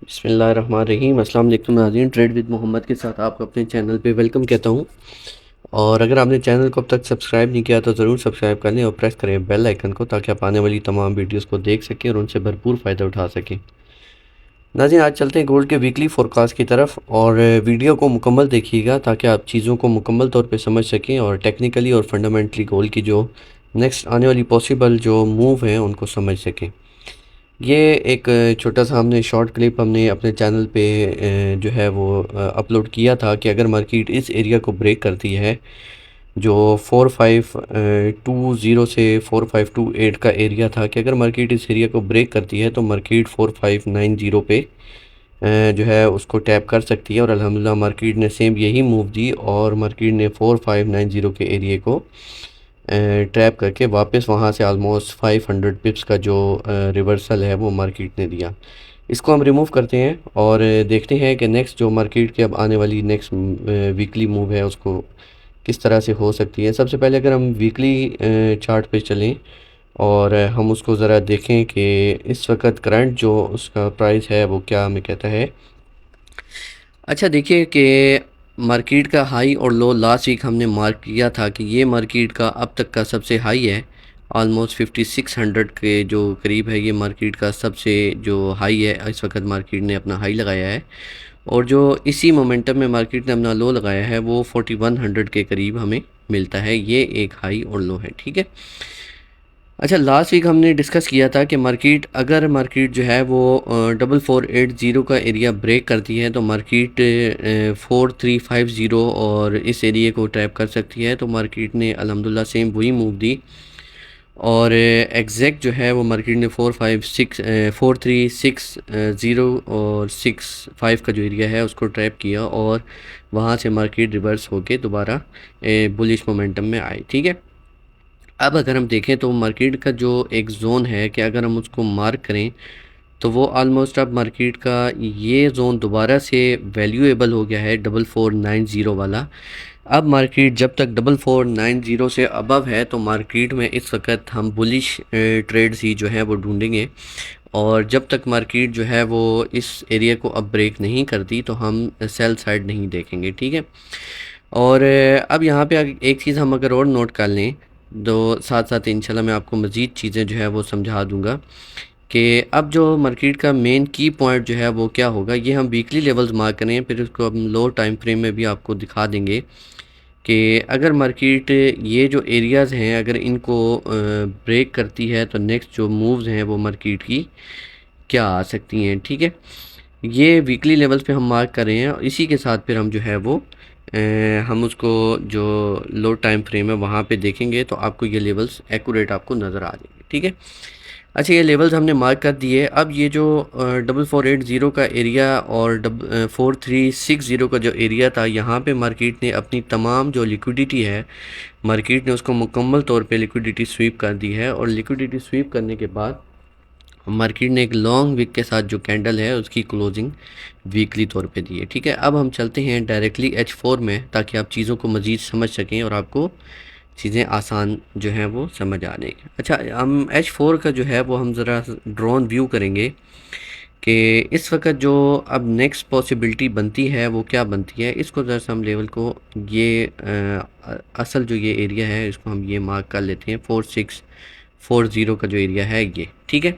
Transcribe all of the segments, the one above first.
बिस्मिल्लाहिर्रहमानिर्रहीम। अस्सलाम वालेकुम नाज़रीन, ट्रेड विद मोहम्मद के साथ आपको अपने चैनल पे वेलकम कहता हूँ। और अगर आपने चैनल को अब तक सब्सक्राइब नहीं किया तो ज़रूर सब्सक्राइब कर लें और प्रेस करें बेल आइकन को, ताकि आप आने वाली तमाम वीडियोस को देख सकें और उनसे भरपूर फ़ायदा उठा सकें। नाज़रीन, आज चलते हैं गोल्ड के वीकली फोरकास्ट की तरफ, और वीडियो को मुकम्मल देखिएगा ताकि आप चीज़ों को मुकम्मल तौर पे समझ सकें और टेक्निकली और फंडामेंटली गोल्ड की जो नेक्स्ट आने वाली पॉसिबल जो मूव हैं उनको समझ सकें। ये एक छोटा सा हमने शॉर्ट क्लिप हमने अपने चैनल पे जो है वो अपलोड किया था कि अगर मार्केट इस एरिया को ब्रेक करती है, जो 4520 से 4528 का एरिया था, कि अगर मार्केट इस एरिया को ब्रेक करती है तो मार्केट 4590 पे जो है उसको टैप कर सकती है। और अल्हम्दुलिल्लाह मार्केट ने सेम यही मूव दी और मार्केट ने 4590 के एरिया को ट्रैप करके वापस वहाँ से आलमोस्ट 500 पिप्स का जो रिवर्सल है वो मार्केट ने दिया। इसको हम रिमूव करते हैं और देखते हैं कि नेक्स्ट जो मार्केट की अब आने वाली नेक्स्ट वीकली मूव है उसको किस तरह से हो सकती है। सबसे पहले अगर हम वीकली चार्ट पे चलें और हम उसको ज़रा देखें कि इस वक्त करंट जो उसका प्राइस है वो क्या हमें कहता है। अच्छा, देखिए कि मार्केट का हाई और लो लास्ट वीक हमने मार्क किया था कि ये मार्केट का अब तक का सबसे हाई है, ऑलमोस्ट 5600 के जो करीब है। ये मार्केट का सबसे जो हाई है, इस वक्त मार्केट ने अपना हाई लगाया है। और जो इसी मोमेंटम में मार्केट ने अपना लो लगाया है वो 4100 के करीब हमें मिलता है। ये एक हाई और लो है, ठीक है। अच्छा, लास्ट वीक हमने डिस्कस किया था कि मार्केट अगर मार्केट जो है वो 4480 का एरिया ब्रेक करती है तो मार्केट 4350 और इस एरिया को ट्रैप कर सकती है। तो मार्केट ने अल्हम्दुलिल्लाह सेम वही मूव दी और एग्जैक्ट जो है वो मार्केट ने 4360 और 65 का जो एरिया है उसको ट्रैप किया और वहाँ से मार्केट रिवर्स होके दोबारा बुलिश मोमेंटम में आई, ठीक है। अब अगर हम देखें तो मार्केट का जो एक ज़ोन है कि अगर हम उसको मार्क करें तो वो ऑलमोस्ट अब मार्केट का ये ज़ोन दोबारा से वैल्यूएबल हो गया है 4490 वाला। अब मार्केट जब तक 4490 से अबव है तो मार्केट में इस वक्त हम बुलिश ट्रेड्स ही जो है वो ढूंढेंगे। और जब तक मार्केट जो है वो इस एरिया को अब ब्रेक नहीं करती तो हम सेल साइड नहीं देखेंगे, ठीक है। और अब यहाँ पे एक चीज़ हम अगर और नोट कर लें तो साथ साथ इंशाल्लाह मैं आपको मज़ीद चीज़ें जो है वो समझा दूँगा कि अब जो मार्केट का मेन की पॉइंट जो है वो क्या होगा। ये हम वीकली लेवल्स मार्क करें, फिर उसको हम लो टाइम फ्रेम में भी आपको दिखा देंगे कि अगर मार्केट ये जो एरियाज़ हैं अगर इनको ब्रेक करती है तो नेक्स्ट जो मूव्स हैं वो मार्केट की क्या आ सकती हैं, ठीक है। ये वीकली लेवल्स पे हम मार्क कर रहे हैं और इसी के साथ फिर हम जो है वो हम उसको जो लो टाइम फ्रेम है वहाँ पे देखेंगे तो आपको ये लेवल्स एक्यूरेट आपको नज़र आ जाएंगे, ठीक है। अच्छा, ये लेवल्स हमने मार्क कर दिए। अब ये जो 4480 का एरिया और 4360 का जो एरिया था, यहाँ पे मार्केट ने अपनी तमाम जो लिक्विडिटी है मार्केट ने उसको मुकम्मल तौर पे लिक्विडिटी स्वीप कर दी है। और लिक्विडिटी स्वीप करने के बाद मार्केट ने एक लॉन्ग विक के साथ जो कैंडल है उसकी क्लोजिंग वीकली तौर पे दी है, ठीक है। अब हम चलते हैं डायरेक्टली H4 में ताकि आप चीज़ों को मज़ीद समझ सकें और आपको चीज़ें आसान जो हैं वो समझ आ जाएंगी। अच्छा, हम H4 का जो है वो हम ज़रा ड्रोन व्यू करेंगे कि इस वक्त जो अब नेक्स्ट पॉसिबिलिटी बनती है वो क्या बनती है। इसको ज़रा सा हम लेवल को ये असल जो ये एरिया है इसको हम ये मार्क कर लेते हैं 4640 का जो एरिया है ये, ठीक है।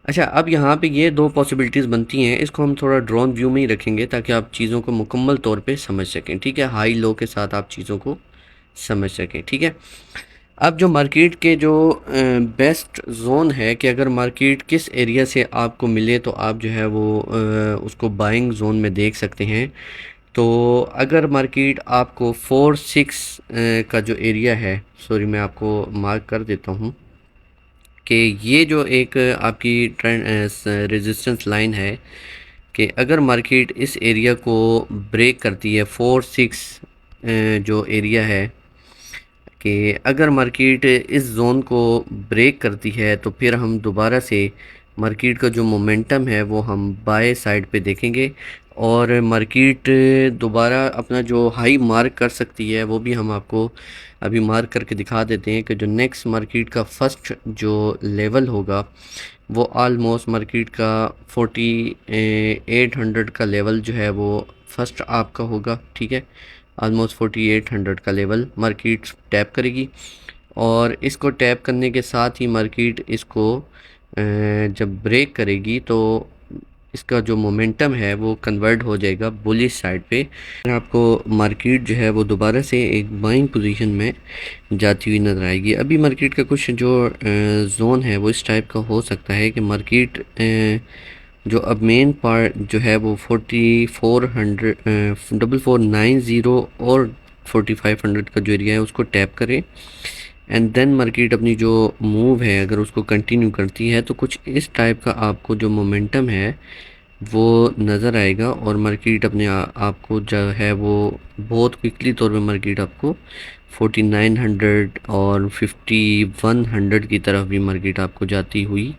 अच्छा, अब यहाँ पे ये दो पॉसिबिलिटीज़ बनती हैं, इसको हम थोड़ा ड्रोन व्यू में ही रखेंगे ताकि आप चीज़ों को मुकम्मल तौर पे समझ सकें, ठीक है। हाई लो के साथ आप चीज़ों को समझ सकें, ठीक है। अब जो मार्केट के जो बेस्ट जोन है कि अगर मार्केट किस एरिया से आपको मिले तो आप जो है वो उसको बाइंग जोन में देख सकते हैं। तो अगर मार्केट आपको 46 का जो एरिया है, सॉरी मैं आपको मार्क कर देता हूँ कि ये जो एक आपकी ट्रेंड रेजिस्टेंस लाइन है कि अगर मार्केट इस एरिया को ब्रेक करती है 46 जो एरिया है, कि अगर मार्केट इस जोन को ब्रेक करती है तो फिर हम दोबारा से मार्केट का जो मोमेंटम है वो हम बाय साइड पे देखेंगे और मार्केट दोबारा अपना जो हाई मार्क कर सकती है वो भी हम आपको अभी मार्क करके दिखा देते हैं कि जो नेक्स्ट मार्केट का फर्स्ट जो लेवल होगा वो आलमोस्ट मार्केट का 4800 का लेवल जो है वो फर्स्ट आपका होगा, ठीक है। आलमोस्ट 4800 का लेवल मार्केट टैप करेगी, और इसको टैप करने के साथ ही मार्केट इसको जब ब्रेक करेगी तो इसका जो मोमेंटम है वो कन्वर्ट हो जाएगा बुलिश साइड पे। आपको मार्केट जो है वो दोबारा से एक बाइंग पोजीशन में जाती हुई नज़र आएगी। अभी मार्केट का कुछ जो जोन है वो इस टाइप का हो सकता है कि मार्केट जो अब मेन पार्ट जो है वो 4490 और 4500 का जो एरिया है उसको टैप करे, एंड देन मार्केट अपनी जो मूव है अगर उसको कंटिन्यू करती है तो कुछ इस टाइप का आपको जो मोमेंटम है वो नज़र आएगा, और मार्केट अपने आपको जो है वो बहुत क्विकली तौर पे मार्केट आपको 4900 और 5100 की तरफ भी मार्केट आपको जाती हुई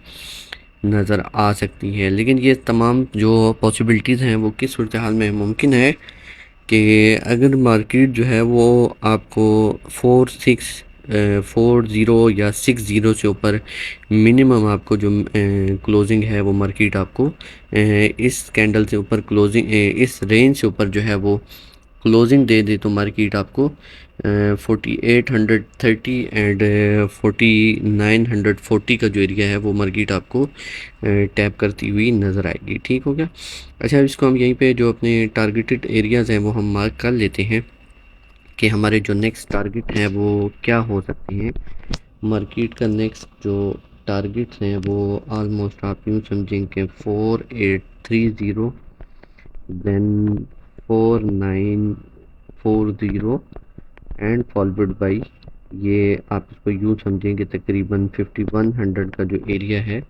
नज़र आ सकती है। लेकिन ये तमाम जो पॉसिबिलिटीज़ हैं वो किस सूरत हाल में मुमकिन है कि अगर मार्केट जो है वो आपको 40 या 60 से ऊपर मिनिमम आपको जो क्लोजिंग है वो मार्केट आपको इस कैंडल से ऊपर क्लोजिंग इस रेंज से ऊपर जो है वो क्लोजिंग दे दे तो मार्केट आपको 4830 एंड 4940 का जो एरिया है वो मार्केट आपको टैप करती हुई नज़र आएगी। ठीक हो गया। अच्छा, अब इसको हम यहीं पे जो अपने टारगेटेड एरियाज़ हैं वो हम मार्क कर लेते हैं कि हमारे जो नेक्स्ट टारगेट हैं वो क्या हो सकते हैं। मार्केट का नेक्स्ट जो टारगेट्स हैं वो ऑलमोस्ट आप यूँ समझें कि 4830, देन 4940 एंड फॉलोड बाई, ये आप इसको यूँ समझें कि तकरीबन 5100 का जो एरिया है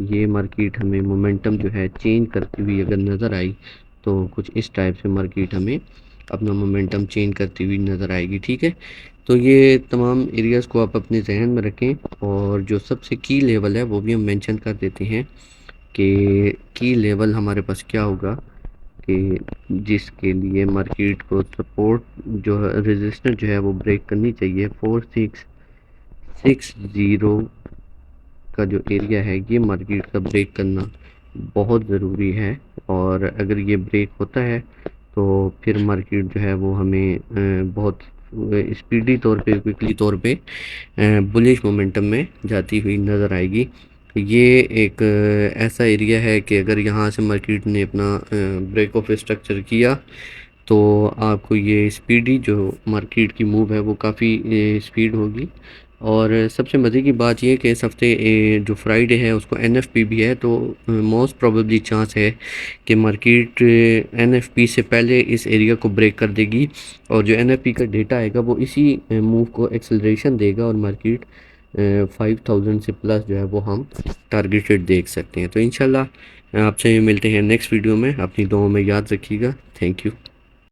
ये मार्केट हमें मोमेंटम जो है चेंज करती हुई अगर नज़र आई तो कुछ इस टाइप से मार्केट हमें अपना मोमेंटम चेंज करती हुई नज़र आएगी। ठीक है, तो ये तमाम एरियाज़ को आप अपने जहन में रखें, और जो सबसे की लेवल है वो भी हम मेंशन कर देते हैं कि की लेवल हमारे पास क्या होगा कि जिसके लिए मार्केट को सपोर्ट जो है रेजिस्टेंस जो है वो ब्रेक करनी चाहिए। 4660 का जो एरिया है ये मार्केट का ब्रेक करना बहुत ज़रूरी है, और अगर ये ब्रेक होता है तो फिर मार्केट जो है वो हमें बहुत स्पीडी तौर पे क्विकली तौर पे बुलिश मोमेंटम में जाती हुई नज़र आएगी। ये एक ऐसा एरिया है कि अगर यहाँ से मार्केट ने अपना ब्रेक ऑफ स्ट्रक्चर किया तो आपको ये स्पीडी जो मार्केट की मूव है वो काफ़ी स्पीड होगी। और सबसे मज़े की बात ये कि इस हफ़्ते जो फ्राइडे है उसको एनएफपी भी है, तो मोस्ट प्रोबेबली चांस है कि मार्केट एनएफपी से पहले इस एरिया को ब्रेक कर देगी, और जो एनएफपी का डेटा आएगा वो इसी मूव को एक्सेलरेशन देगा, और मार्केट 5000 से प्लस जो है वो हम टारगेटेड देख सकते हैं। तो इंशाल्लाह आपसे मिलते हैं नेक्स्ट वीडियो में। अपनी दुआओं में याद रखिएगा। Thank you.